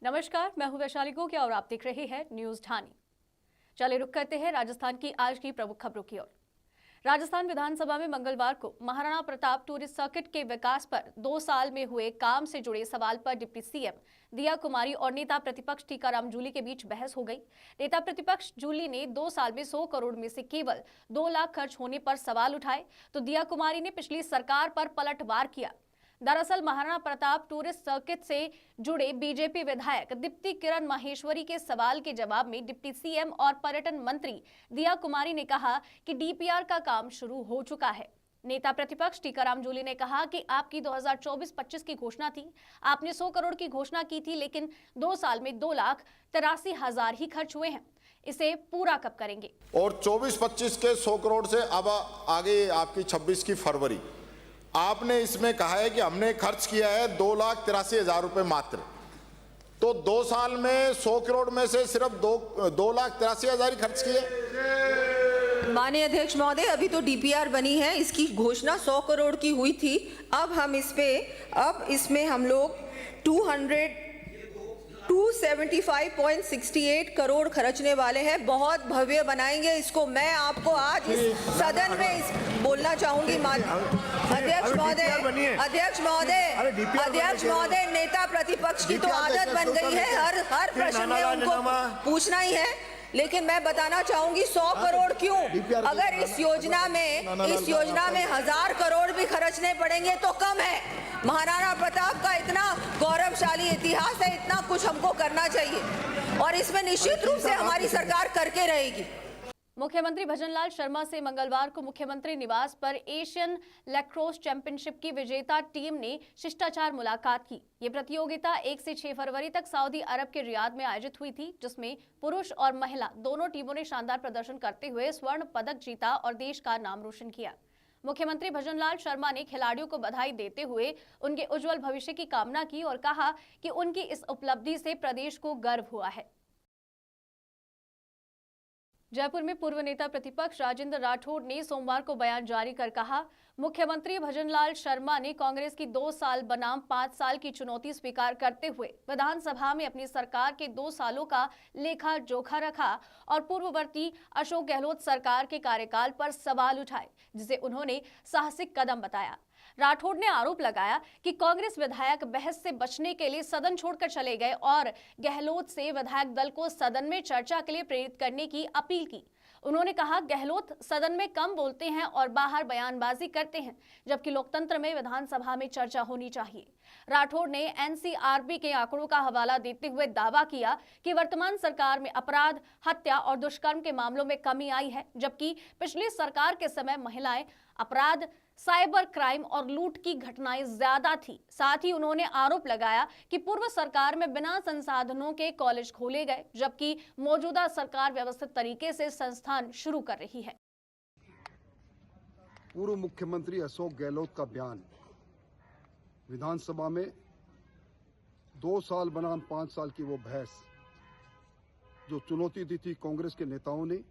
नमस्कार, मैं हूं वैशाली गोकिया और आप देख रहे हैं न्यूज ढानी। चलिए रुक करते हैं राजस्थान की आज की प्रमुख खबरों की ओर। राजस्थान विधानसभा में मंगलवार को महाराणा प्रताप टूरिस्ट सर्किट के विकास पर 2 साल में हुए काम से जुड़े सवाल पर डिप्टी सीएम दिया कुमारी और नेता प्रतिपक्ष टीकाराम जूली के बीच बहस हो गई। नेता प्रतिपक्ष जूली ने 2 साल में 100 करोड़ में से केवल 2 लाख खर्च होने पर सवाल उठाए, तो दिया कुमारी ने पिछली सरकार पर पलटवार किया। दरअसल महाराणा प्रताप टूरिस्ट सर्किट से जुड़े बीजेपी विधायक दीप्ति किरण माहेश्वरी के सवाल के जवाब में डिप्टी सीएम और पर्यटन मंत्री दिया कुमारी ने कहा कि डीपीआर का काम शुरू हो चुका है। नेता प्रतिपक्ष टीकाराम जूली ने कहा कि आपकी 2024-25 की घोषणा थी, आपने 100 करोड़ की घोषणा की थी, लेकिन 2 साल में 2,83,000 ही खर्च हुए हैं। इसे पूरा कब करेंगे? और 24-25 के 100 करोड़ से अब आगे आपकी 26 की फरवरी, आपने इसमें कहा है कि हमने खर्च किया है 2,83,000 रुपए मात्र। तो 2 साल में 100 करोड़ में से सिर्फ 2,83,000 ही खर्च किए। माननीय अध्यक्ष महोदय, अभी तो डीपीआर बनी है, इसकी घोषणा 100 करोड़ की हुई थी। अब इसमें हम लोग 275.68 करोड़ खर्चने वाले हैं। बहुत भव्य बनाएंगे इसको। मैं आपको आज इस सदन में बोलना चाहूंगी अध्यक्ष महोदय, नेता प्रतिपक्ष की तो आदत बन गई है, हर प्रश्न में उनको पूछना ही है। लेकिन मैं बताना चाहूंगी 100 करोड़ क्यों? अगर इस योजना में 1000 करोड़ भी खर्चने पड़ेंगे तो कम है। महाराणा प्रताप का इतना गौरवशाली इतिहास है, इतना कुछ हमको करना चाहिए और इसमें निश्चित रूप से हमारी सरकार करके रहेगी। मुख्यमंत्री भजनलाल शर्मा से मंगलवार को मुख्यमंत्री निवास पर एशियन लैक्रोस चैंपियनशिप की विजेता टीम ने शिष्टाचार मुलाकात की। ये प्रतियोगिता 1 से 6 फरवरी तक सऊदी अरब के रियाद में आयोजित हुई थी, जिसमें पुरुष और महिला दोनों टीमों ने शानदार प्रदर्शन करते हुए स्वर्ण पदक जीता और देश का नाम रोशन किया। मुख्यमंत्री भजनलाल शर्मा ने खिलाड़ियों को बधाई देते हुए उनके उज्जवल भविष्य की कामना की और कहा कि उनकी इस उपलब्धि से प्रदेश को गर्व हुआ है। जयपुर में पूर्व नेता प्रतिपक्ष राजेंद्र राठौड़ ने सोमवार को बयान जारी कर कहा, मुख्यमंत्री भजनलाल शर्मा ने कांग्रेस की 2 साल बनाम 5 साल की चुनौती स्वीकार करते हुए विधानसभा में अपनी सरकार के 2 सालों का लेखा जोखा रखा और पूर्ववर्ती अशोक गहलोत सरकार के कार्यकाल पर सवाल उठाए, जिसे उन्होंने साहसिक कदम बताया। राठौड़ ने आरोप लगाया कि कांग्रेस विधायक बहस से बचने के लिए सदन छोड़कर चले गए और गहलोत से विधायक दल को सदन में चर्चा के लिए प्रेरित करने की अपील की। उन्होंने कहा, गहलोत सदन में कम बोलते हैं और बाहर बयानबाजी करते हैं, जबकि लोकतंत्र में विधानसभा में चर्चा होनी चाहिए। राठौड़ ने एनसीआरबी के आंकड़ों का हवाला देते हुए दावा किया कि वर्तमान सरकार में अपराध, हत्या और दुष्कर्म के मामलों में कमी आई है, जबकि पिछली सरकार के समय महिलाएं अपराध, साइबर क्राइम और लूट की घटनाएं ज्यादा थी। साथ ही उन्होंने आरोप लगाया कि पूर्व सरकार में बिना संसाधनों के कॉलेज खोले गए, जबकि मौजूदा सरकार व्यवस्थित तरीके से संस्थान शुरू कर रही है। पूर्व मुख्यमंत्री अशोक गहलोत का बयान विधानसभा में 2 साल बनाम 5 साल की वो बहस जो चुनौती दी थी कांग्रेस के नेताओं ने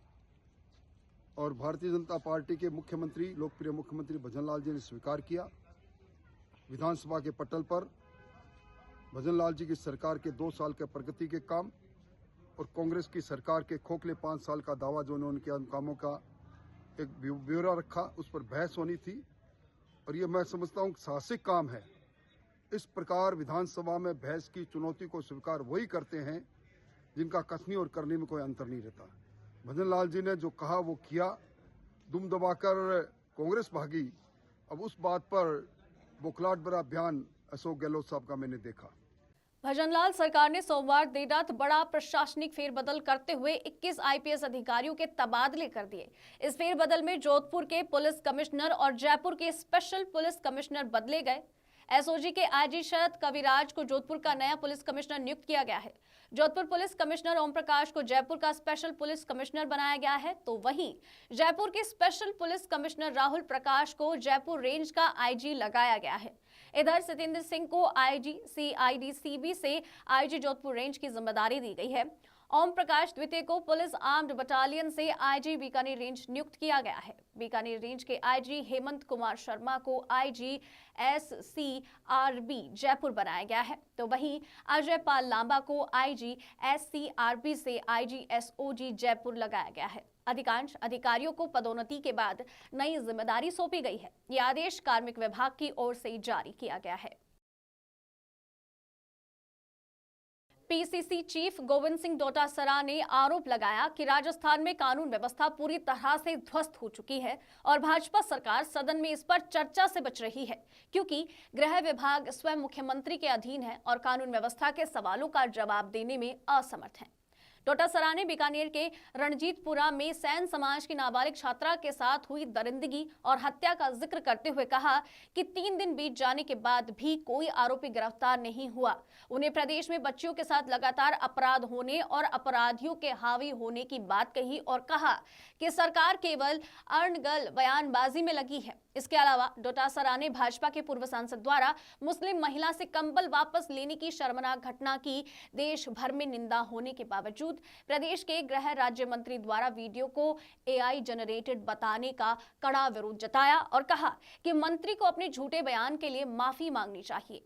और भारतीय जनता पार्टी के मुख्यमंत्री, लोकप्रिय मुख्यमंत्री भजनलाल जी ने स्वीकार किया। विधानसभा के पटल पर भजनलाल जी की सरकार के 2 साल के प्रगति के काम और कांग्रेस की सरकार के खोखले 5 साल का दावा जो उन्होंने किया, उन कामों का एक ब्यौरा रखा, उस पर बहस होनी थी और ये मैं समझता हूँ साहसिक काम है। इस प्रकार विधानसभा में बहस की चुनौती को स्वीकार वही करते हैं जिनका कथनी और करने में कोई अंतर नहीं रहता। भजनलाल जी ने जो कहा वो किया, दुम दबाकर कांग्रेस भागी। अब उस बात पर बुखलाहट भरा बयान अशोक गहलोत साहब का मैंने देखा। भजनलाल सरकार ने सोमवार देर रात बड़ा प्रशासनिक फेरबदल करते हुए 21 आईपीएस अधिकारियों के तबादले कर दिए। इस फेरबदल में जोधपुर के पुलिस कमिश्नर और जयपुर के स्पेशल पुलिस कमिश्नर बदले गए। एसओजी के आईजी शरद कविराज को जोधपुर का नया पुलिस कमिश्नर नियुक्त किया गया है। जोधपुर पुलिस कमिश्नर ओम प्रकाश को जयपुर का स्पेशल पुलिस कमिश्नर बनाया गया है, तो वहीं जयपुर के special police commissioner Rahul Prakash को जयपुर रेंज का आईजी लगाया गया है। इधर सत्येंद्र सिंह को आईजी सीआईडी सीबी से आईजी जोधपुर रेंज की जिम्मेदारी दी गई है ओम प्रकाश द्वितीय को पुलिस आर्म्ड बटालियन से आईजी बीकानेर रेंज नियुक्त किया गया है। बीकानेर रेंज के आईजी हेमंत कुमार शर्मा को आईजी SCRB जयपुर बनाया गया है, तो वहीं अजय पाल लांबा को आईजी SCRB से आईजी SOG जयपुर लगाया गया है। अधिकांश अधिकारियों को पदोन्नति के बाद नई जिम्मेदारी सौंपी गई है। यह आदेश कार्मिक विभाग की ओर से जारी किया गया है। PCC चीफ गोविंद सिंह डोटासरा ने आरोप लगाया कि राजस्थान में कानून व्यवस्था पूरी तरह से ध्वस्त हो चुकी है और भाजपा सरकार सदन में इस पर चर्चा से बच रही है, क्योंकि गृह विभाग स्वयं मुख्यमंत्री के अधीन है और कानून व्यवस्था के सवालों का जवाब देने में असमर्थ है। डोटासरा ने बीकानेर के रणजीतपुरा में सैन समाज की नाबालिग छात्रा के साथ हुई दरिंदगी और हत्या का जिक्र करते हुए कहा कि 3 दिन बीत जाने के बाद भी कोई आरोपी गिरफ्तार नहीं हुआ। उन्हें प्रदेश में बच्चियों के साथ लगातार अपराध होने और अपराधियों के हावी होने की बात कही और कहा कि सरकार केवल अनर्गल बयानबाजी में लगी है। इसके अलावा डोटासरा ने भाजपा के पूर्व सांसद द्वारा मुस्लिम महिला से कंबल वापस लेने की शर्मनाक घटना की देश भर में निंदा होने के बावजूद प्रदेश के गृह राज्य मंत्री द्वारा वीडियो को AI जनरेटेड बताने का कड़ा विरोध जताया और कहा कि मंत्री को अपने झूठे बयान के लिए माफी मांगनी चाहिए।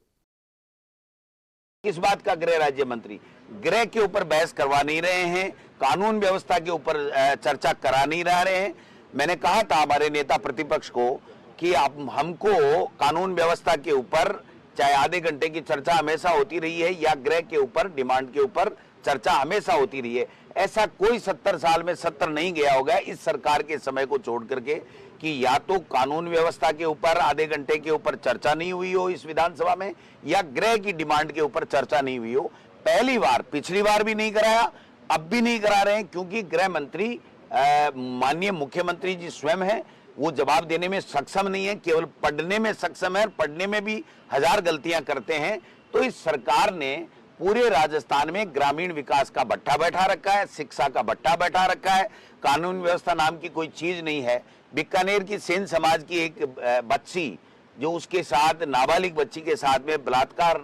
किस बात का गृह राज्य मंत्री? गृह के ऊपर बहस करवा नहीं रहे हैं, कानून व्यवस्था के ऊपर चर्चा करा नहीं रहे हैं। मैंने कहा था हमारे नेता प्रतिपक्ष को कि आप हमको कानून व्यवस्था के ऊपर चाहे आधे घंटे की चर्चा हमेशा होती रही है या गृह के ऊपर डिमांड के ऊपर चर्चा हमेशा होती रही है। ऐसा कोई 70 साल में सत्र नहीं गया होगा इस सरकार के समय को छोड़ करके कि या तो कानून व्यवस्था के ऊपर आधे घंटे के ऊपर चर्चा नहीं हुई हो इस विधानसभा में या गृह की डिमांड के ऊपर चर्चा नहीं हुई हो। पहली बार, पिछली बार भी नहीं कराया, अब भी नहीं करा रहे हैं, क्योंकि गृह मंत्री माननीय मुख्यमंत्री जी स्वयं है, वो जवाब देने में सक्षम नहीं है, केवल पढ़ने में सक्षम है। पढ़ने में भी 1000 गलतियां करते हैं। तो इस सरकार ने पूरे राजस्थान में ग्रामीण विकास का भट्टा बैठा रखा है, शिक्षा का भट्टा बैठा रखा है, कानून व्यवस्था नाम की कोई चीज नहीं है। बीकानेर की सेन समाज की एक बच्ची जो उसके साथ नाबालिग बच्ची के साथ में बलात्कार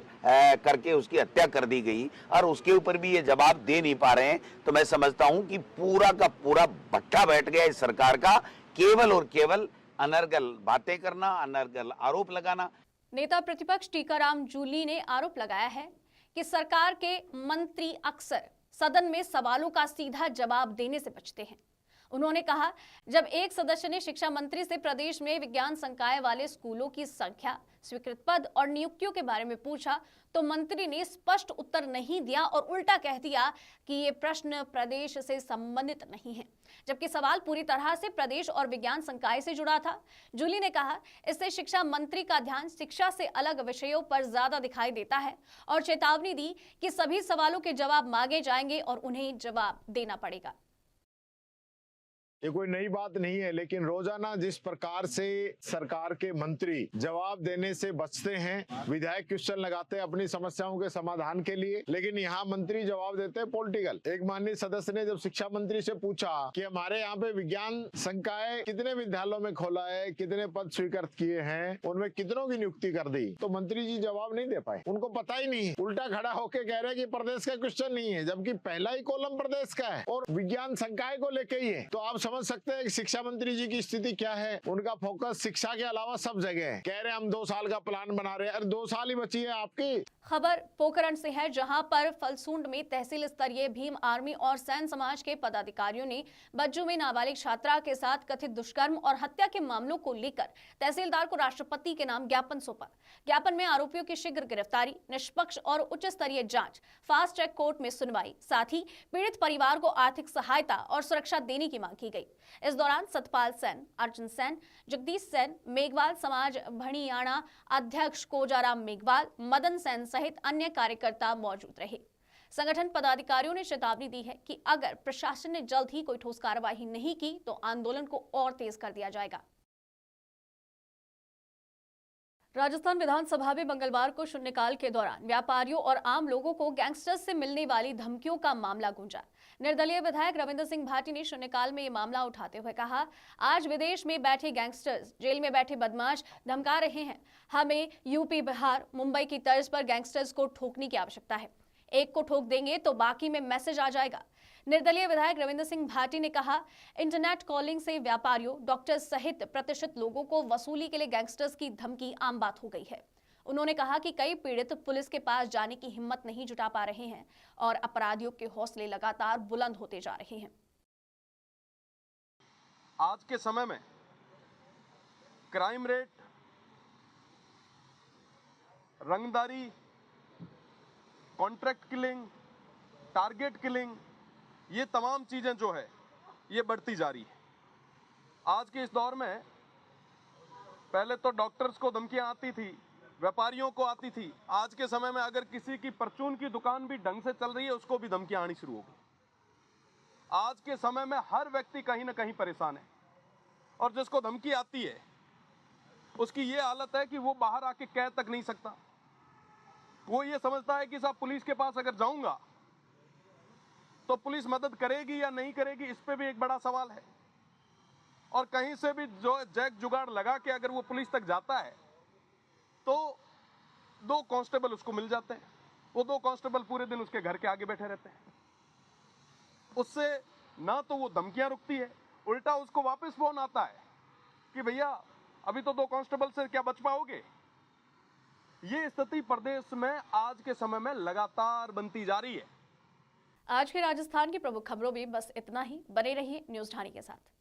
करके उसकी हत्या कर दी गई और उसके ऊपर भी ये जवाब दे नहीं पा रहे हैं, तो मैं समझता हूं कि पूरा का पूरा भट्टा बैठ गया इस सरकार का, केवल और केवल अनर्गल बातें करना, अनर्गल आरोप लगाना। नेता प्रतिपक्ष टीकाराम जूली ने आरोप लगाया है कि सरकार के मंत्री अक्सर सदन में सवालों का सीधा जवाब देने से बचते हैं। उन्होंने कहा, जब एक सदस्य ने शिक्षा मंत्री से प्रदेश में विज्ञान संकाय वाले स्कूलों की संख्या, स्वीकृत पद और नियुक्तियों के बारे में पूछा तो मंत्री ने स्पष्ट उत्तर नहीं दिया और उल्टा कह दिया कि ये प्रश्न प्रदेश से संबंधित नहीं है, जबकि सवाल पूरी तरह से प्रदेश और विज्ञान संकाय से जुड़ा था। जूली ने कहा, इससे शिक्षा मंत्री का ध्यान शिक्षा से अलग विषयों पर ज्यादा दिखाई देता है और चेतावनी दी कि सभी सवालों के जवाब मांगे जाएंगे और उन्हें जवाब देना पड़ेगा। ये कोई नई बात नहीं है, लेकिन रोजाना जिस प्रकार से सरकार के मंत्री जवाब देने से बचते हैं, विधायक क्वेश्चन लगाते हैं अपनी समस्याओं के समाधान के लिए, लेकिन यहाँ मंत्री जवाब देते हैं पॉलिटिकल। एक माननीय सदस्य ने जब शिक्षा मंत्री से पूछा कि हमारे यहाँ पे विज्ञान संकाय कितने विद्यालयों में खोला है, कितने पद स्वीकृत किए हैं, उनमें कितनों की नियुक्ति कर दी, तो मंत्री जी जवाब नहीं दे पाए। उनको पता ही नहीं है, उल्टा खड़ा होके कह रहे कि प्रदेश का क्वेश्चन नहीं है, जबकि पहला ही कॉलम प्रदेश का है और विज्ञान संकाय को लेके ही है। तो आप समझ सकते हैं कि शिक्षा मंत्री जी की स्थिति क्या है। उनका फोकस शिक्षा के अलावा सब जगह है। कह रहे हम 2 साल का प्लान बना रहे हैं, अरे 2 साल ही बची है आपकी। खबर पोखरण से है, जहां पर फलसूंड में तहसील स्तरीय भीम आर्मी और सैन समाज के पदाधिकारियों ने बज्जू में नाबालिग छात्रा के साथ कथित दुष्कर्म और हत्या के मामलों को लेकर तहसीलदार को राष्ट्रपति के नाम ज्ञापन सौंपा। ज्ञापन में आरोपियों की शीघ्र गिरफ्तारी, निष्पक्ष और उच्च स्तरीय जांच, फास्ट ट्रैक कोर्ट में सुनवाई, साथ ही पीड़ित परिवार को आर्थिक सहायता और सुरक्षा देने की मांग की गई। इस दौरान सतपाल सेन, अर्जुन सेन, जगदीश सेन, मेघवाल समाज भणियाणा अध्यक्ष कोजाराम मेघवाल, मदन सेन सहित अन्य कार्यकर्ता मौजूद रहे। संगठन पदाधिकारियों ने चेतावनी दी है कि अगर प्रशासन ने जल्द ही कोई ठोस कार्रवाई नहीं की तो आंदोलन को और तेज कर दिया जाएगा। राजस्थान विधानसभा में मंगलवार को शून्यकाल के दौरान व्यापारियों और आम लोगों को गैंगस्टर्स से मिलने वाली धमकियों का मामला गूंजा। निर्दलीय विधायक रविंद्र सिंह भाटी ने शून्यकाल में ये मामला उठाते हुए कहा, आज विदेश में बैठे गैंगस्टर्स जेल में बैठे बदमाश धमका रहे हैं। हमें यूपी, बिहार, मुंबई की तर्ज पर गैंगस्टर्स को ठोकने की आवश्यकता है। एक को ठोक देंगे तो बाकी में मैसेज आ जाएगा। निर्दलीय विधायक रविंद्र सिंह भाटी ने कहा, इंटरनेट कॉलिंग से व्यापारियों, डॉक्टर्स सहित प्रतिष्ठित लोगों को वसूली के लिए गैंगस्टर्स की धमकी आम बात हो गई है। उन्होंने कहा कि कई पीड़ित पुलिस के पास जाने की हिम्मत नहीं जुटा पा रहे हैं और अपराधियों के हौसले लगातार बुलंद होते जा रहे हैं। आज के समय में क्राइम रेट, रंगदारी, कॉन्ट्रैक्ट किलिंग, टारगेट किलिंग, ये तमाम चीजें जो है ये बढ़ती जा रही है। आज के इस दौर में पहले तो डॉक्टर्स को धमकियां आती थी, व्यापारियों को आती थी। आज के समय में अगर किसी की परचून की दुकान भी ढंग से चल रही है, उसको भी धमकियां आनी शुरू हो गई। आज के समय में हर व्यक्ति कहीं ना कहीं परेशान है और जिसको धमकी आती है उसकी ये हालत है कि वो बाहर आके कह तक नहीं सकता। वो ये समझता है कि साहब पुलिस के पास अगर जाऊंगा तो पुलिस मदद करेगी या नहीं करेगी, इस पे भी एक बड़ा सवाल है। और कहीं से भी जो जैक जुगाड़ लगा के अगर वो पुलिस तक जाता है तो 2 कांस्टेबल उसको मिल जाते हैं। वो 2 कांस्टेबल पूरे दिन उसके घर के आगे बैठे रहते हैं। उससे ना तो वो धमकियां रुकती है, उल्टा उसको वापस फोन आता है कि भैया अभी तो 2 कांस्टेबल से क्या बच पाओगे। ये स्थिति प्रदेश में आज के समय में लगातार बनती जा रही है। आज के राजस्थान की प्रमुख खबरों में बस इतना ही। बने रहिए न्यूज़ ढाणी के साथ।